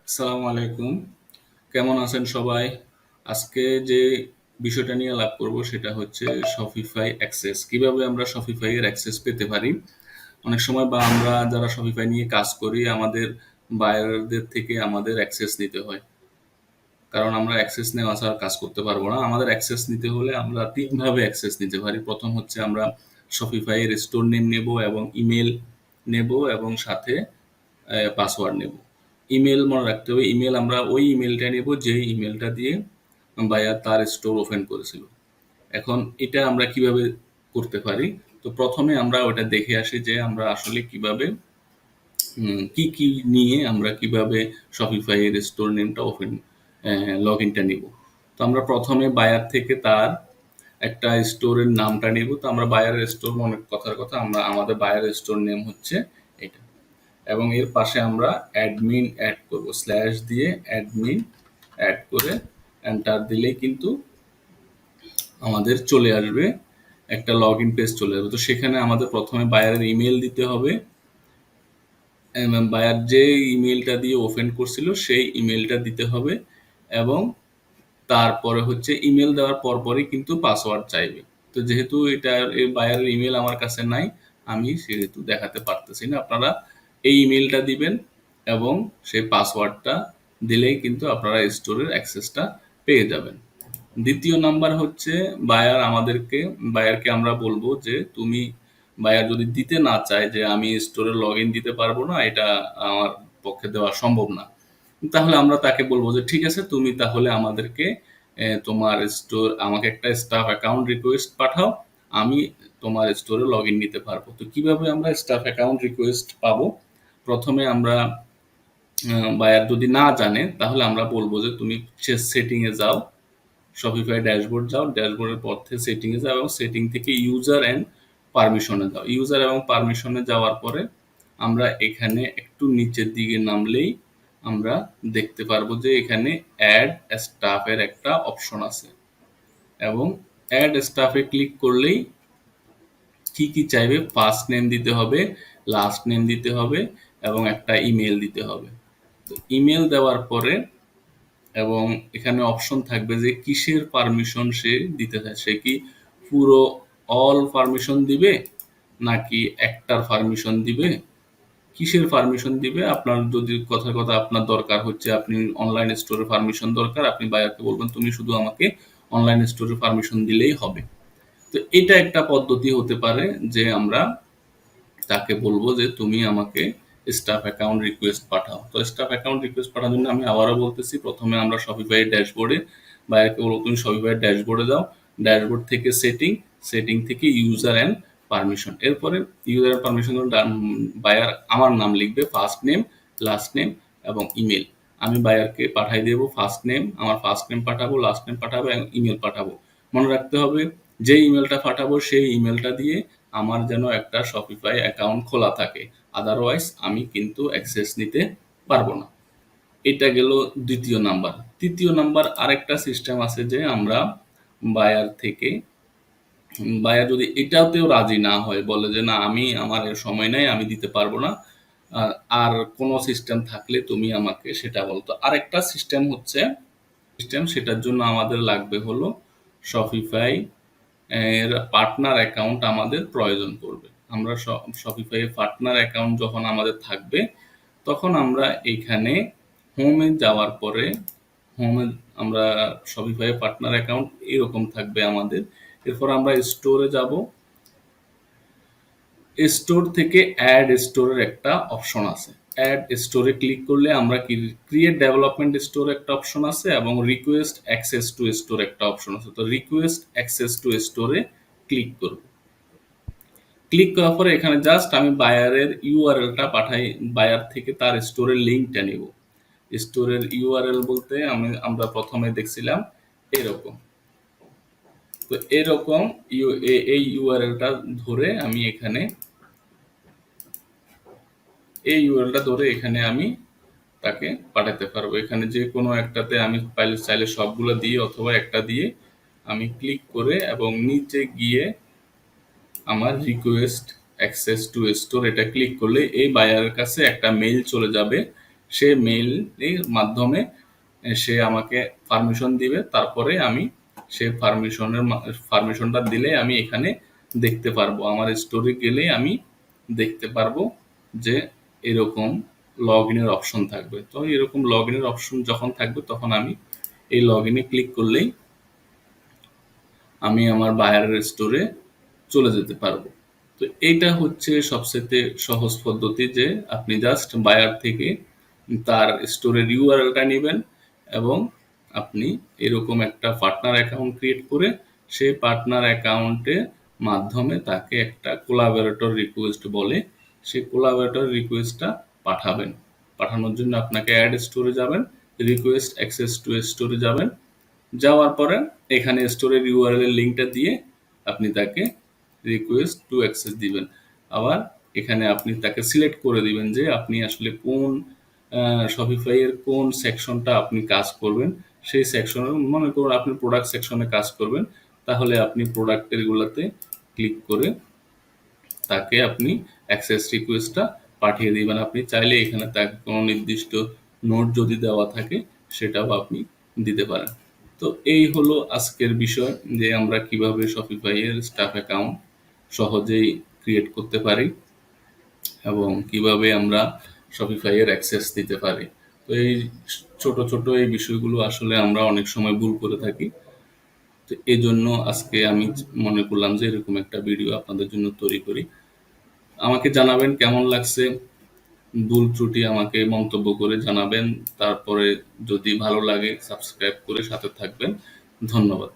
আসসালামু আলাইকুম। কেমন আছেন সবাই? আজকে যে বিষয়টা নিয়ে আলাপ করব সেটা হচ্ছে Shopify অ্যাক্সেস। কিভাবে আমরা Shopify এর অ্যাক্সেস পেতে পারি? অনেক সময় বা আমরা যারা Shopify নিয়ে কাজ করি আমাদের বায়ারদের থেকে আমাদের অ্যাক্সেস নিতে হয়। কারণ আমরা অ্যাক্সেস নেওয়া ছাড়া কাজ করতে পারবো না। আমাদের অ্যাক্সেস নিতে হলে আমরা ৩ ভাবে অ্যাক্সেস নিতে পারি। প্রথম হচ্ছে আমরা Shopify এর স্টোর নেম নেব এবং ইমেইল নেব এবং সাথে পাসওয়ার্ড নেব। ইমেল মনে রাখতে হবে, ইমেল আমরা ওই ইমেলটা নেব যে ইমেলটা দিয়ে বায়ার তার স্টোর ওপেন করেছিল। এখন এটা আমরা কিভাবে করতে পারি? তো প্রথমে আমরা ওটা দেখে আসি যে আমরা আসলে কিভাবে কি কি নিয়ে আমরা কিভাবে শপিফাই এর স্টোর নেমটা ওপেন লগ ইনটা নিব। তো আমরা প্রথমে বায়ার থেকে তার একটা স্টোরের নামটা নিব। তো আমরা বায়ারের স্টোর মনে কথার কথা আমরা আমাদের বায়ারের স্টোর নেম হচ্ছে এটা, এবং এর পাশে আমরা অ্যাডমিন অ্যাড করব, স্ল্যাশ দিয়ে অ্যাডমিন অ্যাড করে এন্টার দিলেই কিন্তু আমাদের চলে আসবে, একটা লগ ইন পেজ চলে আসবে। তো সেখানে আমাদের প্রথমে বায়ারের ইমেল দিতে হবে, বায়ার যে ইমেলটা দিয়ে ওপেন করছিল সেই ইমেলটা দিতে হবে, এবং তারপরে হচ্ছে ইমেল দেওয়ার পরপরই কিন্তু পাসওয়ার্ড চাইবে। তো যেহেতু এটা এই বায়ারের ইমেল আমার কাছে নাই, আমি সেহেতু দেখাতে পারতেছি না। আপনারা এই ইমেলটা দিবেন এবং সেই পাসওয়ার্ডটা দিলেই কিন্তু আপনারা স্টোরের অ্যাক্সেসটা পেয়ে যাবেন। দ্বিতীয় নাম্বার হচ্ছে বায়ারকে আমরা বলবো যে তুমি, বায়ার যদি দিতে না চায় যে আমি স্টোরে লগ ইন দিতে পারবো না, এটা আমার পক্ষে দেওয়া সম্ভব না, তাহলে আমরা তাকে বলবো যে ঠিক আছে, তুমি তাহলে আমাদেরকে তোমার স্টোর আমাকে একটা স্টাফ অ্যাকাউন্ট রিকোয়েস্ট পাঠাও, আমি তোমার স্টোরে লগ ইন নিতে পারবো। তো কিভাবে আমরা স্টাফ অ্যাকাউন্ট রিকোয়েস্ট পাবো? প্রথমে আমরা বায়ার যদি না জানে তাহলে আমরা বলবো যে তুমি সেটিং এ যাও, শপিফাই ড্যাশবোর্ড যাও, ড্যাশবোর্ডের পর থেকে সেটিং এ যাও এবং সেটিং থেকে ইউজার এন্ড পারমিশনে যাও। ইউজার এবং পারমিশনে যাওয়ার পরে আমরা এখানে একটু নিচের দিকে নামলেই আমরা দেখতে পারবো যে এখানে অ্যাড স্টাফের একটা অপশন আছে, এবং অ্যাড স্টাফে ক্লিক করলেই কি কি চাইবে, ফার্স্ট নেম দিতে হবে, লাস্ট নেম দিতে হবে এবং একটা ইমেল দিতে হবে। তো ইমেল দেওয়ার পরে এবং এখানে অপশন থাকবে যে কিসের পারমিশন সে দিতে চায়, সে কি পুরো অল পারমিশন দিবে নাকি একটার পারমিশন দিবে, কিসের পারমিশন দিবে। আপনার যদি কথার কথা আপনার দরকার হচ্ছে আপনি অনলাইন স্টোরে পারমিশন দরকার, আপনি বায়ারকে বলবেন তুমি শুধু আমাকে অনলাইন স্টোরে পারমিশন দিলেই হবে। তো এটা একটা পদ্ধতি হতে পারে যে আমরা তাকে বলবো যে তুমি আমাকে স্টাফ অ্যাকাউন্ট রিকোয়েস্ট পাঠাও। তো স্টাফ অ্যাকাউন্ট রিকোয়েস্ট পাঠানোর জন্য আমি আবারও বলতেছি, প্রথমে আমরা শপিফাই ড্যাশবোর্ডে বায়ারকে বলবো তুমি শপিফাই ড্যাশবোর্ডে যাও, ড্যাশবোর্ড থেকে সেটিং, সেটিং থেকে ইউজার অ্যান্ড পারমিশন, এরপরে ইউজার অ্যান্ড পারমিশন বায়ার আমার নাম লিখবে, ফার্স্ট নেম, লাস্ট নেম এবং ইমেল। আমি বায়ারকে পাঠাই দেবো ফার্স্ট নেম, আমার ফার্স্ট নেম পাঠাবো, লাস্ট নেম পাঠাবো এবং ইমেল পাঠাবো। মনে রাখতে হবে যে ইমেলটা পাঠাবো সেই ইমেলটা দিয়ে আমার যেন একটা শপিফাই অ্যাকাউন্ট খোলা থাকে, আদারওয়াইজ আমি কিন্তু অ্যাক্সেস নিতে পারবো না। এটা গেল দ্বিতীয় নাম্বার। তৃতীয় নাম্বার আরেকটা সিস্টেম আছে যে আমরা বায়ার থেকে, বায়ার যদি এটাতেও রাজি না হয়, বলে যে না আমি আমার এর সময় নাই, আমি দিতে পারবো না, আর কোনো সিস্টেম থাকলে তুমি আমাকে সেটা বলতো। আরেকটা সিস্টেম হচ্ছে সেটার জন্য আমাদের লাগবে হলো শপিফাই এর পার্টনার অ্যাকাউন্ট আমাদের প্রয়োজন পড়বে। আমরা শপিফাই পার্টনার অ্যাকাউন্ট যখন আমাদের থাকবে তখন আমরা এখানে হোমে যাওয়ার পরে, হোমে আমরা শপিফাই পার্টনার অ্যাকাউন্ট এরকম থাকবে আমাদের। এরপর আমরা স্টোরে যাব, স্টোর থেকে অ্যাড স্টোরের একটা অপশন আছে, অ্যাড স্টোরে ক্লিক করলে আমরা ক্রিয়েট ডেভেলপমেন্ট স্টোর একটা অপশন আছে এবং রিকোয়েস্ট অ্যাক্সেস টু স্টোর একটা অপশন আছে। তো রিকোয়েস্ট অ্যাক্সেস টু স্টোরে ক্লিক করব। ক্লিক করার পরে এখানে জাস্ট আমি বায়ারের ইউআরএলটা পাঠাই, বায়ার থেকে তার স্টোরের লিঙ্কটা নেব। স্টোরের ইউআরএল বলতে আমরা প্রথমে দেখছিলাম এরকম। তো এরকম এই ইউআরএলটা ধরে আমি এখানে, এই ইউআরএলটা ধরে এখানে আমি তাকে পাঠাতে পারবো। এখানে যে কোনো একটাতে আমি চাইলে সবগুলো দিয়ে অথবা একটা দিয়ে আমি ক্লিক করে এবং নিচে গিয়ে আমার রিকোয়েস্ট অ্যাক্সেস টু স্টোর এটা ক্লিক করলে এই বায়ারের কাছে একটা মেইল চলে যাবে সে মেইলের মাধ্যমে সে আমাকে পারমিশন দিবে, তারপরে আমি সে পারমিশনটা দিলে আমি এখানে দেখতে পারবো, আমার স্টোরে গেলে আমি দেখতে পারবো যে এরকম লগ ইনের অপশন থাকবে। তো এরকম লগ ইনের অপশন যখন থাকবে তখন আমি এই লগ ইনে ক্লিক করলেই আমি আমার বায়ারের স্টোরে চলে যেতে পারবো। তো এইটা হচ্ছে সবচেয়ে সহজ পদ্ধতি, যে আপনি জাস্ট বায়ার থেকে তার স্টোরের ইউআরএলটা নেবেন এবং আপনি এরকম একটা পার্টনার অ্যাকাউন্ট ক্রিয়েট করে সেই পার্টনার অ্যাকাউন্টের মাধ্যমে তাকে একটা কোলাবোরেটর রিকোয়েস্ট বলে সেই কোলাবোরেটর রিকোয়েস্টটা পাঠাবেন। পাঠানোর জন্য আপনাকে অ্যাড স্টোরে যাবেন, রিকোয়েস্ট অ্যাক্সেস টু স্টোরে যাবেন, যাওয়ার পরে এখানে স্টোরের ইউআরএল এর লিঙ্কটা দিয়ে আপনি তাকে রিকোয়েস্ট টু অ্যাক্সেস দিবেন। আবার এখানে আপনি তাকে সিলেক্ট করে দিবেন যে আপনি আসলে কোন শপিফাই এর কোন সেকশনটা আপনি কাজ করবেন। সেই সেকশনের, মনে করুন আপনি প্রোডাক্ট সেকশনে কাজ করবেন, তাহলে আপনি প্রোডাক্টের গুলাতে ক্লিক করে তাকে আপনি অ্যাক্সেস রিকোয়েস্টটা পাঠিয়ে দিবেন। আপনি চাইলে এখানে তাকে কোনো নির্দিষ্ট নোট যদি দেওয়া থাকে সেটাও আপনি দিতে পারেন। তো এই হলো আজকের বিষয়, যে আমরা কিভাবে শপিফাই এর স্টাফ অ্যাকাউন্ট সহজেই ক্রিয়েট করতে পারি এবং কিভাবে আমরা শপিফাই এর অ্যাক্সেস দিতে পারি। তো এই ছোট ছোট এই বিষয়গুলো আসলে আমরা অনেক সময় ভুল করে থাকি। তো এই জন্য আজকে আমি মনে করলাম যে এরকম একটা ভিডিও আপনাদের জন্য তৈরি করি। আমাকে জানাবেন কেমন লাগছে, ভুল ত্রুটি আমাকে মন্তব্য করে জানাবেন। তারপরে যদি ভালো লাগে সাবস্ক্রাইব করে সাথে থাকবেন। ধন্যবাদ।